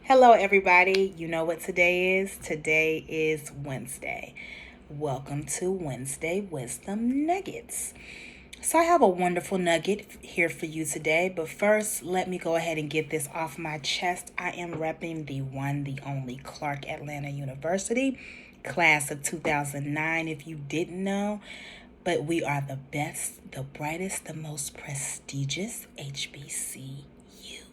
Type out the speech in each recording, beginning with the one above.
Hello, everybody. You know what today is? Today is Wednesday. Welcome to Wednesday Wisdom Nuggets. So, I have a wonderful nugget here for you today, but first, let me go ahead and get this off my chest. I am repping the one, the only Clark Atlanta University, class of 2009, if you didn't know. But we are the best, the brightest, the most prestigious HBCU.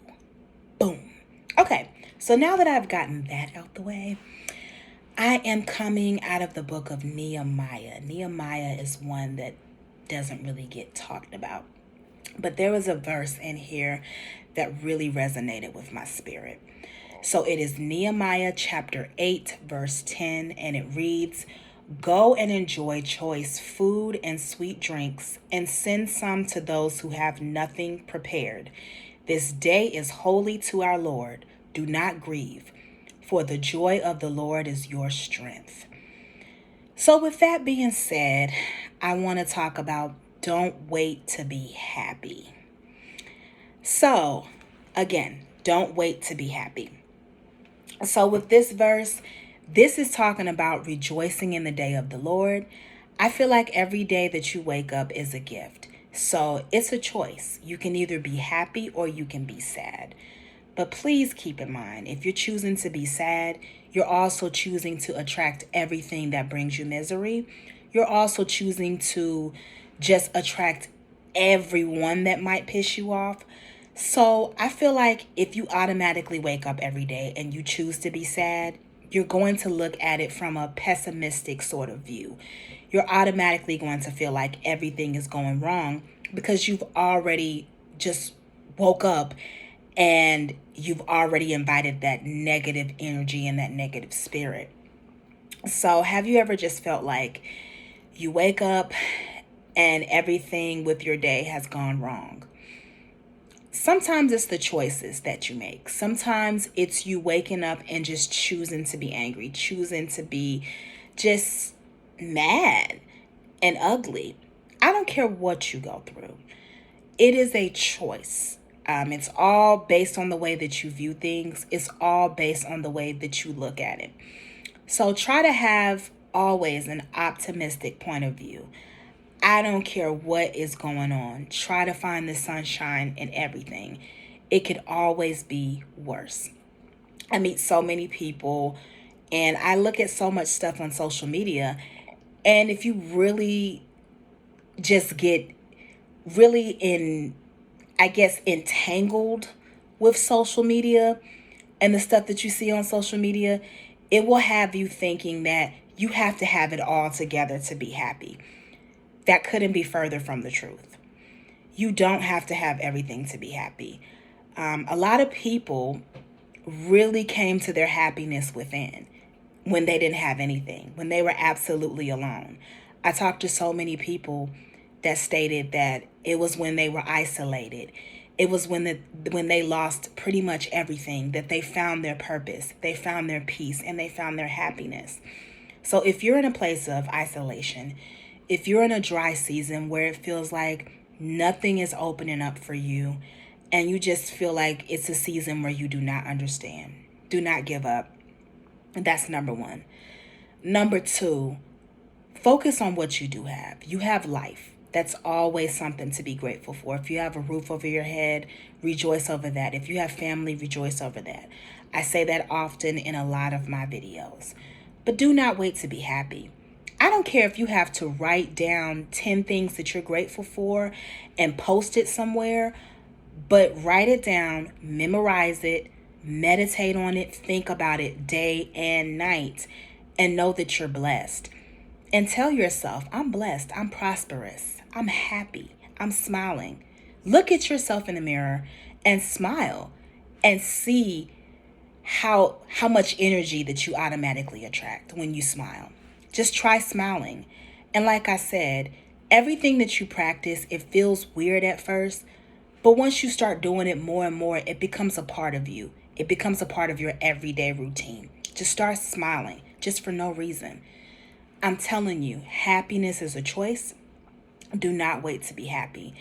Boom. Okay, so now that I've gotten that out the way, I am coming out of the book of Nehemiah. Nehemiah is one that doesn't really get talked about, but there was a verse in here that really resonated with my spirit. So it is Nehemiah chapter 8, verse 10, and it reads, "Go and enjoy choice food and sweet drinks, and send some to those who have nothing prepared. This day is holy to our Lord. Do not grieve, for the joy of the Lord is your strength." So, with that being said, I want to talk about don't wait to be happy. So, again, don't wait to be happy. So, with this verse, this is talking about rejoicing in the day of the Lord. I feel like every day that you wake up is a gift. So, it's a choice. You can either be happy or you can be sad. But please keep in mind, if you're choosing to be sad, you're also choosing to attract everything that brings you misery. You're also choosing to just attract everyone that might piss you off. So I feel like if you automatically wake up every day and you choose to be sad, you're going to look at it from a pessimistic sort of view. You're automatically going to feel like everything is going wrong because you've already just woke up and you've already invited that negative energy and that negative spirit. So, have you ever just felt like you wake up and everything with your day has gone wrong? Sometimes it's the choices that you make. Sometimes it's you waking up and just choosing to be angry, choosing to be just mad and ugly. I don't care what you go through. It is a choice. It's all based on the way that you view things. It's all based on the way that you look at it. So try to have always an optimistic point of view. I don't care what is going on. Try to find the sunshine in everything. It could always be worse. I meet so many people and I look at so much stuff on social media. And if you really just get really entangled with social media and the stuff that you see on social media, it will have you thinking that you have to have it all together to be happy. That couldn't be further from the truth. You don't have to have everything to be happy. A lot of people really came to their happiness within when they didn't have anything, when they were absolutely alone. I talked to so many people that stated that it was when they were isolated. It was when they lost pretty much everything that they found their purpose, they found their peace, and they found their happiness. So if you're in a place of isolation, if you're in a dry season where it feels like nothing is opening up for you and you just feel like it's a season where you do not understand, do not give up. That's number one. Number two, focus on what you do have. You have life. That's always something to be grateful for. If you have a roof over your head, rejoice over that. If you have family, rejoice over that. I say that often in a lot of my videos. But do not wait to be happy. I don't care if you have to write down 10 things that you're grateful for and post it somewhere, but write it down, memorize it, meditate on it, think about it day and night, and know that you're blessed. And tell yourself, I'm blessed, I'm prosperous, I'm happy, I'm smiling. Look at yourself in the mirror and smile and see how much energy that you automatically attract when you smile. Just try smiling. And like I said, everything that you practice, it feels weird at first, but once you start doing it more and more, it becomes a part of you. It becomes a part of your everyday routine. Just start smiling, just for no reason. I'm telling you, happiness is a choice. Do not wait to be happy.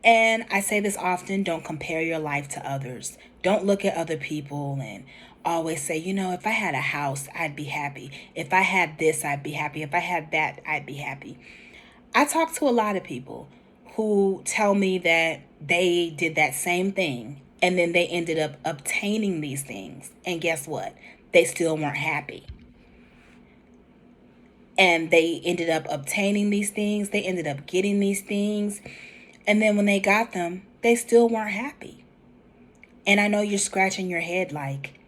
And I say this often, don't compare your life to others. Don't look at other people and always say, if I had a house, I'd be happy. If I had this, I'd be happy. If I had that, I'd be happy. I talk to a lot of people who tell me that they did that same thing and then they ended up obtaining these things. And guess what? They still weren't happy. And they ended up obtaining these things. They ended up getting these things. And then when they got them, they still weren't happy. And I know you're scratching your head like,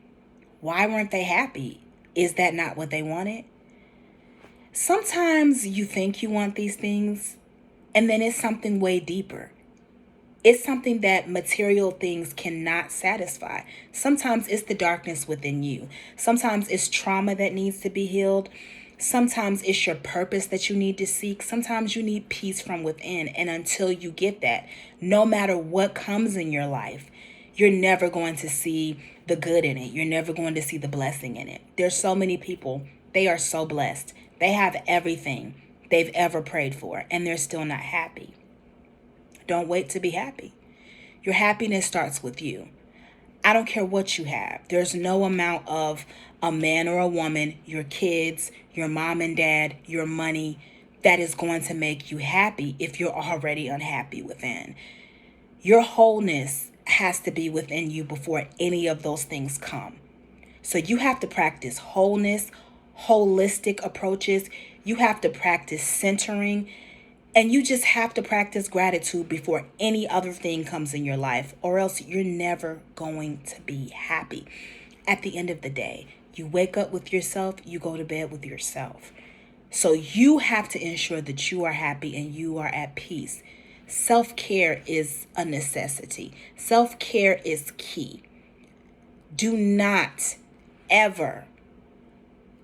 why weren't they happy? Is that not what they wanted? Sometimes you think you want these things, and then it's something way deeper. It's something that material things cannot satisfy. Sometimes it's the darkness within you. Sometimes it's trauma that needs to be healed. Sometimes it's your purpose that you need to seek. Sometimes you need peace from within. And until you get that, no matter what comes in your life, you're never going to see the good in it. You're never going to see the blessing in it. There's so many people, they are so blessed. They have everything they've ever prayed for, and they're still not happy. Don't wait to be happy. Your happiness starts with you. I don't care what you have. There's no amount of a man or a woman, your kids, your mom and dad, your money, that is going to make you happy if you're already unhappy within. Your wholeness has to be within you before any of those things come. So you have to practice wholeness, holistic approaches. You have to practice centering. And you just have to practice gratitude before any other thing comes in your life, or else you're never going to be happy. At the end of the day, you wake up with yourself, you go to bed with yourself. So you have to ensure that you are happy and you are at peace. Self-care is a necessity. Self-care is key. Do not ever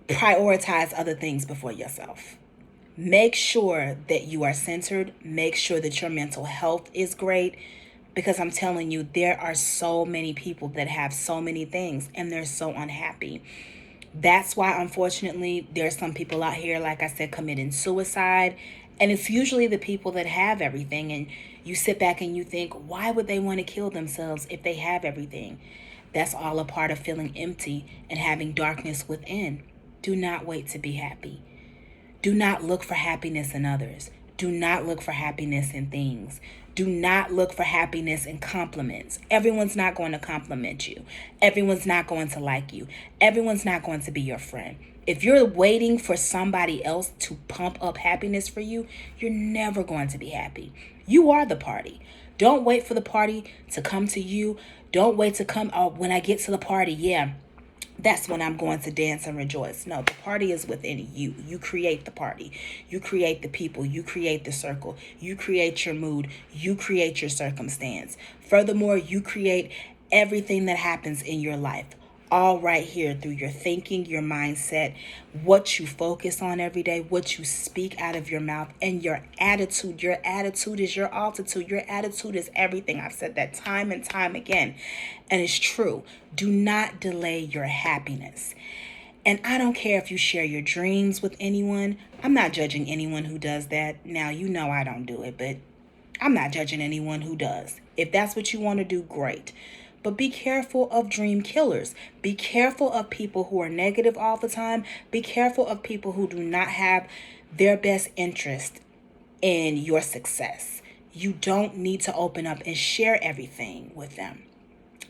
prioritize other things before yourself. Make sure that you are centered. Make sure that your mental health is great. Because I'm telling you, there are so many people that have so many things and they're so unhappy. That's why, unfortunately, there's some people out here, like I said, committing suicide. And it's usually the people that have everything. And you sit back and you think, why would they want to kill themselves if they have everything? That's all a part of feeling empty and having darkness within. Do not wait to be happy. Do not look for happiness in others. Do not look for happiness in things. Do not look for happiness in compliments. Everyone's not going to compliment you. Everyone's not going to like you. Everyone's not going to be your friend. If you're waiting for somebody else to pump up happiness for you, you're never going to be happy. You are the party. Don't wait for the party to come to you. Don't wait to come, oh, when I get to the party, yeah, that's when I'm going to dance and rejoice. No, the party is within you. You create the party. You create the people. You create the circle. You create your mood. You create your circumstance. Furthermore, you create everything that happens in your life. All right here through your thinking, your mindset, what you focus on every day, what you speak out of your mouth, and your attitude. Your attitude is your altitude. Your attitude is everything. I've said that time and time again. And it's true. Do not delay your happiness. And I don't care if you share your dreams with anyone. I'm not judging anyone who does that. Now, you know I don't do it, but I'm not judging anyone who does. If that's what you want to do, great. But be careful of dream killers. Be careful of people who are negative all the time. Be careful of people who do not have their best interest in your success. You don't need to open up and share everything with them.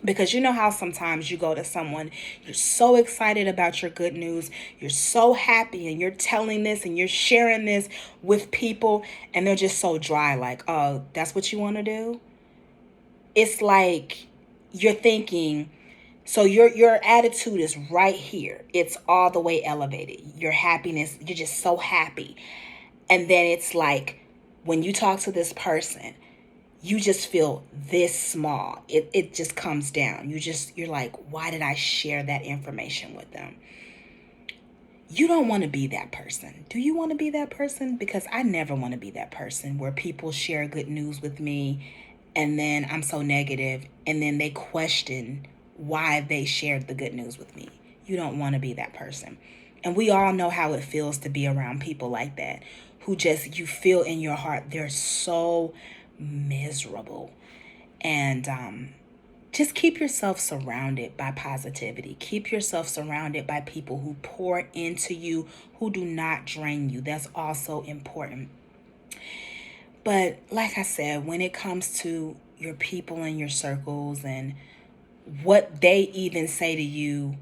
Because you know how sometimes you go to someone, you're so excited about your good news, you're so happy, and you're telling this and you're sharing this with people, and they're just so dry, like, oh, that's what you want to do? It's like you're thinking, so your attitude is right here. It's all the way elevated. Your happiness, you're just so happy. And then it's like when you talk to this person, you just feel this small. It just comes down. You're like, why did I share that information with them? You don't want to be that person. Do you want to be that person? Because I never want to be that person where people share good news with me and then I'm so negative and then they question why they shared the good news with me. You don't want to be that person. And we all know how it feels to be around people like that, who just, you feel in your heart, they're so miserable. And just keep yourself surrounded by positivity. Keep yourself surrounded by people who pour into you, who do not drain you. That's also important. But like I said, when it comes to your people and your circles and what they even say to you,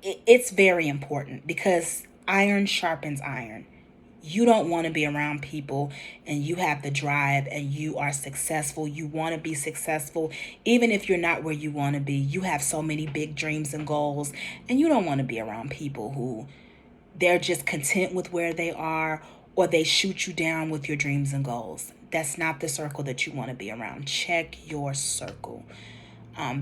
it's very important because iron sharpens iron. You don't want to be around people and you have the drive and you are successful. You want to be successful. Even if you're not where you want to be, you have so many big dreams and goals, and you don't want to be around people who they're just content with where they are, or they shoot you down with your dreams and goals. That's not the circle that you want to be around. Check your circle,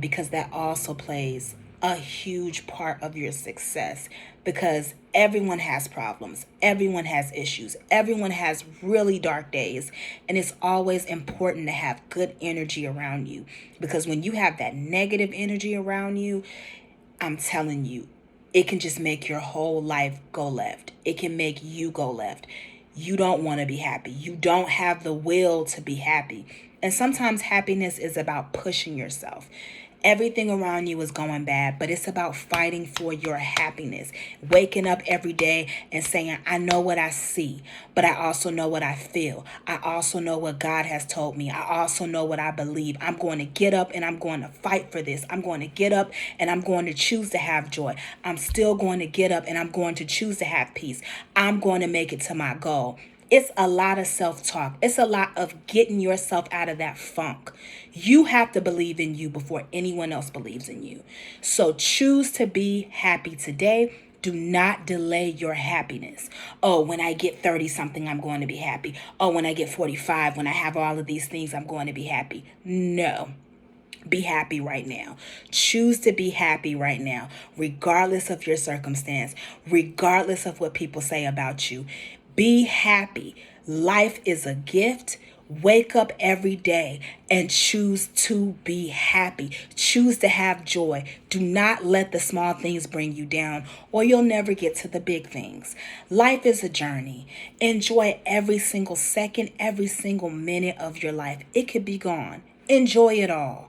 because that also plays a huge part of your success, because everyone has problems, everyone has issues, everyone has really dark days, and it's always important to have good energy around you, because when you have that negative energy around you, I'm telling you, it can just make your whole life go left. It can make you go left. You don't want to be happy. You don't have the will to be happy. And sometimes happiness is about pushing yourself. Everything around you is going bad, but it's about fighting for your happiness. Waking up every day and saying, I know what I see, but I also know what I feel. I also know what God has told me. I also know what I believe. I'm going to get up and I'm going to fight for this. I'm going to get up and I'm going to choose to have joy. I'm still going to get up and I'm going to choose to have peace. I'm going to make it to my goal. It's a lot of self-talk. It's a lot of getting yourself out of that funk. You have to believe in you before anyone else believes in you. So choose to be happy today. Do not delay your happiness. Oh, when I get 30 something, I'm going to be happy. Oh, when I get 45, when I have all of these things, I'm going to be happy. No. Be happy right now. Choose to be happy right now, regardless of your circumstance, regardless of what people say about you. Be happy. Life is a gift. Wake up every day and choose to be happy. Choose to have joy. Do not let the small things bring you down, or you'll never get to the big things. Life is a journey. Enjoy every single second, every single minute of your life. It could be gone. Enjoy it all.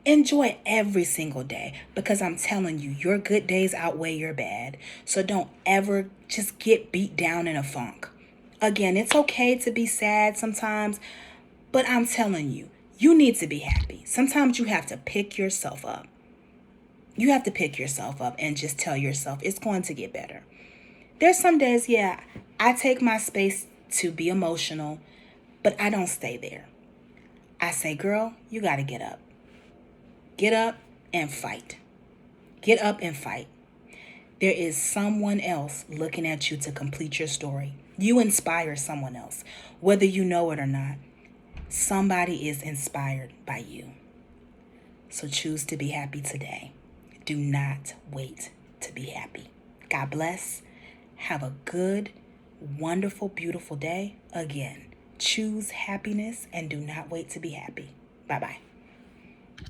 Enjoy every single day, because I'm telling you, your good days outweigh your bad. So don't ever just get beat down in a funk. Again, it's okay to be sad sometimes, but I'm telling you, you need to be happy. Sometimes you have to pick yourself up. You have to pick yourself up and just tell yourself it's going to get better. There's some days, yeah, I take my space to be emotional, but I don't stay there. I say, girl, you got to get up. Get up and fight. Get up and fight. There is someone else looking at you to complete your story. You inspire someone else, whether you know it or not. Somebody is inspired by you. So choose to be happy today. Do not wait to be happy. God bless. Have a good, wonderful, beautiful day. Again, choose happiness and do not wait to be happy. Bye-bye.